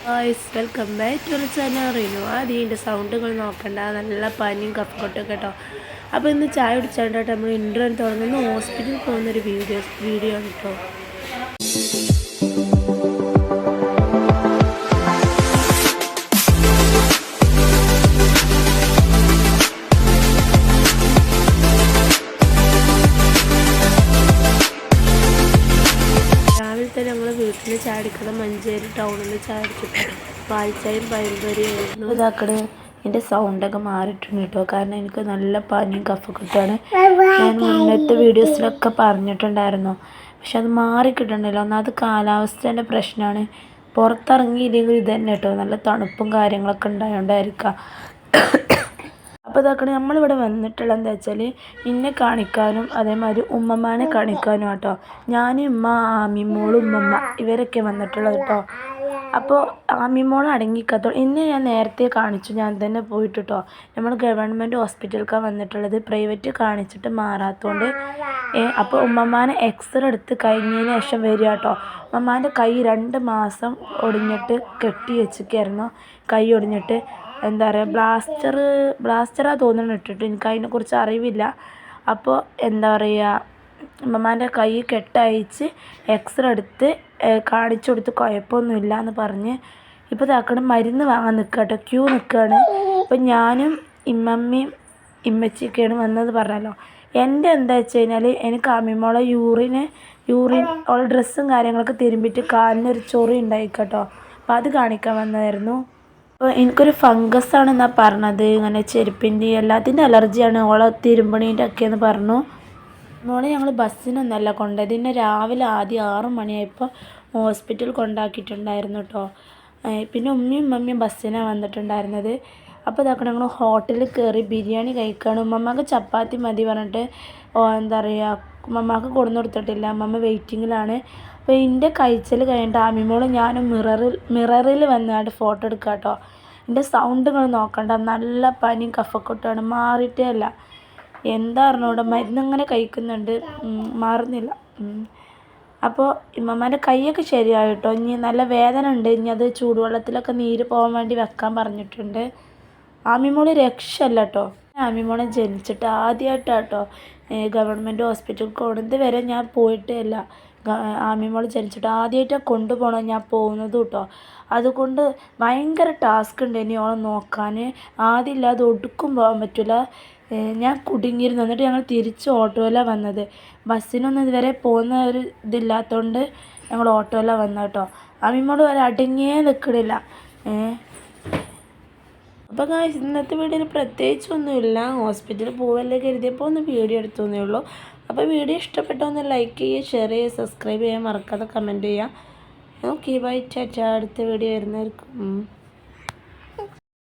Guys welcome back to our channel Rinu. ആദ്യം സൗണ്ടുകൾ നോക്കണ്ട, നല്ല പനിയും കഫക്കെട്ടൊക്കെ കേട്ടോ. അപ്പോൾ ഇന്ന് ചായ കുടിച്ചാണ്ടായിട്ട് നമ്മൾ ഇൻട്രോ തുടങ്ങുന്ന ഹോസ്പിറ്റലിൽ പോകുന്നൊരു വീഡിയോ ആണ് കേട്ടോ. ഞങ്ങൾ വീട്ടിൽ ചാടിക്കണം മഞ്ചേരി ടൗണിൽ ചാടിച്ചിട്ട് പാൽച്ചായും പയമ്പരിയായിരുന്നു. ഇതാക്കടെ എൻ്റെ സൗണ്ടൊക്കെ മാറിയിട്ടുണ്ട് കേട്ടോ, കാരണം എനിക്ക് നല്ല പനിയും കഫക്കെട്ടാണ്. ഞാൻ മുന്നത്തെ വീഡിയോസിലൊക്കെ പറഞ്ഞിട്ടുണ്ടായിരുന്നു, പക്ഷെ അത് മാറിക്കിട്ടണ്ടല്ലോ. ഒന്നാമത് കാലാവസ്ഥേൻ്റെ പ്രശ്നമാണ്. പുറത്തിറങ്ങിയില്ലെങ്കിൽ ഇത് തന്നെ കേട്ടോ, നല്ല തണുപ്പും കാര്യങ്ങളൊക്കെ ഉണ്ടായതുകൊണ്ടായിരിക്കാം. അപ്പോൾ ഇതാക്കണേ നമ്മളിവിടെ വന്നിട്ടുള്ള എന്താ വെച്ചാൽ ഇന്നെ കാണിക്കാനും അതേമാതിരി ഉമ്മമാനെ കാണിക്കാനും കേട്ടോ. ഞാനും ഉമ്മ, ആമിമോളും ഉമ്മമ്മ ഇവരൊക്കെ വന്നിട്ടുള്ളത് കേട്ടോ. അപ്പോൾ ആമിമോൾ അടങ്ങിക്കത്തോ ഇന്ന് ഞാൻ നേരത്തെ കാണിച്ചു, ഞാൻ തന്നെ പോയിട്ട് കേട്ടോ. നമ്മൾ ഗവൺമെൻറ് ഹോസ്പിറ്റലിലേക്കാണ് വന്നിട്ടുള്ളത്, പ്രൈവറ്റ് കാണിച്ചിട്ട് മാറാത്തതുകൊണ്ട്. അപ്പോൾ ഉമ്മമാനെ എക്സ്റേ എടുത്ത് കഴിഞ്ഞതിന് ശേഷം വരിക കേട്ടോ. ഉമ്മമാൻ്റെ കൈ 2 മാസം ഒടിഞ്ഞിട്ട് കെട്ടി വെച്ചിരിക്കുകയായിരുന്നു. കൈ ഒടിഞ്ഞിട്ട് എന്താ പറയുക, ബ്ലാസ്റ്ററാണ് തോന്നുന്നു ഇട്ടിട്ട്, എനിക്ക് അതിനെക്കുറിച്ച് അറിവില്ല. അപ്പോൾ എന്താ പറയുക, ഉമ്മമാൻ്റെ കൈ കെട്ടയച്ച് എക്സ്റേ എടുത്ത് കാണിച്ചു കൊടുത്ത് കുഴപ്പമൊന്നുമില്ല എന്ന് പറഞ്ഞ് ഇപ്പോൾ ഇതാക്കണം മരുന്ന് വാങ്ങാൻ നിൽക്കുക കേട്ടോ, ക്യൂ നിൽക്കുകയാണ്. അപ്പോൾ ഞാനും ഇമ്മമ്മയും ഇമ്മച്ചിയൊക്കെയാണ് വന്നത് പറഞ്ഞല്ലോ. എൻ്റെ എന്താ വെച്ച് കഴിഞ്ഞാൽ എനിക്ക് അമ്മിമോളെ യൂറിൻ ഓൾ ഡ്രസ്സും കാര്യങ്ങളൊക്കെ തിരുമ്പിയിട്ട് കാലിനൊരു ചൊറി ഉണ്ടായി കേട്ടോ. അപ്പോൾ അത് കാണിക്കാൻ വന്നതായിരുന്നു. അപ്പോൾ എനിക്കൊരു ഫംഗസ് ആണെന്നാണ് പറഞ്ഞത്, ഇങ്ങനെ ചെരുപ്പിൻ്റെ എല്ലാത്തിൻ്റെ അലർജിയാണ്, ഓളെ തിരുമ്പണീൻ്റെ ഒക്കെയെന്ന് പറഞ്ഞു. മോളെ ഞങ്ങൾ ബസ്സിനൊന്നല്ല കൊണ്ടുപോയത്, ഇന്നെ രാവിലെ ആദ്യം 6 മണിയായപ്പോൾ ഹോസ്പിറ്റൽ കൊണ്ടാക്കിയിട്ടുണ്ടായിരുന്നു കേട്ടോ. പിന്നെ ഉമ്മയും ബസ്സിനാണ് വന്നിട്ടുണ്ടായിരുന്നത്. അപ്പോൾ ഇതാക്കണം ഞങ്ങൾ ഹോട്ടലിൽ കയറി ബിരിയാണി കഴിക്കുകയാണ്. ഉമ്മമ്മക്ക് ചപ്പാത്തി മതി പറഞ്ഞിട്ട് എന്താ പറയുക, ഉമ്മമ്മക്ക് കൊടുന്നു കൊടുത്തിട്ടില്ല, ഉമ്മമ്മ വെയിറ്റിങ്ങിലാണ്. അപ്പോൾ എൻ്റെ കഴിച്ചൽ കഴിഞ്ഞിട്ട് ആമിമോളും ഞാനും മിററിൽ വന്നാണ്ട് ഫോട്ടോ എടുക്കുക കേട്ടോ. എൻ്റെ സൗണ്ടുകൾ നോക്കണ്ട, നല്ല പനിയും കഫക്കെട്ടാണ്, മാറിയിട്ടേ അല്ല. എന്താ പറഞ്ഞൂടെ, മരുന്നിങ്ങനെ കഴിക്കുന്നുണ്ട്, മാറുന്നില്ല. അപ്പോൾ ഇമ്മമ്മേൻ്റെ കൈയൊക്കെ ശരിയായിട്ടോ. ഇനി നല്ല വേദന ഉണ്ട്, ഇനി അത് ചൂടുവെള്ളത്തിലൊക്കെ നീര് പോകാൻ വേണ്ടി വെക്കാൻ പറഞ്ഞിട്ടുണ്ട്. ആമിമോള് രക്ഷയല്ല കേട്ടോ. ആമിമോളെ ജനിച്ചിട്ട് ആദ്യമായിട്ടാട്ടോ ഗവൺമെൻറ് ഹോസ്പിറ്റലിൽ പോകുന്നത് വരെ ഞാൻ പോയിട്ടേ ഇല്ല. ആമിമോൾ ജനിച്ചിട്ട് ആദ്യമായിട്ടാണ് കൊണ്ടുപോകണം ഞാൻ പോകുന്നത് കേട്ടോ. അതുകൊണ്ട് ഭയങ്കര ടാസ്ക് ഉണ്ട് ഇനി ഓളെ നോക്കാൻ. ആദ്യമില്ലാതെ ഒടുക്കും പോകാൻ പറ്റില്ല. ഞാൻ കുടുങ്ങിയിരുന്നു. എന്നിട്ട് ഞങ്ങൾ തിരിച്ച് ഓട്ടോയിലാണ് വന്നത്. ബസ്സിനൊന്നും ഇതുവരെ പോകുന്ന ഒരു ഇതില്ലാത്തതുകൊണ്ട് ഞങ്ങൾ ഓട്ടോയിലാണ് വന്നത് കേട്ടോ. ആമിമോൾ വരെ അടങ്ങിയേ നിൽക്കണില്ല. അപ്പോൾ ഗായ്സ് ഇന്നത്തെ വീഡിയോയിൽ പ്രത്യേകിച്ചൊന്നുമില്ല, ഹോസ്പിറ്റലിൽ പോവല്ലേ കരുതിയപ്പോൾ ഒന്ന് വീഡിയോ എടുത്തേ ഉള്ളൂ. അപ്പോൾ വീഡിയോ ഇഷ്ടപ്പെട്ടോ ഒന്ന് ലൈക്ക് ചെയ്യുക, ഷെയർ ചെയ്യുക, സബ്സ്ക്രൈബ് ചെയ്യാൻ മറക്കാതെ കമൻറ്റ് ചെയ്യുക. Okay bye, Tata. അടുത്ത വീഡിയോ വരുന്നതായിരിക്കും.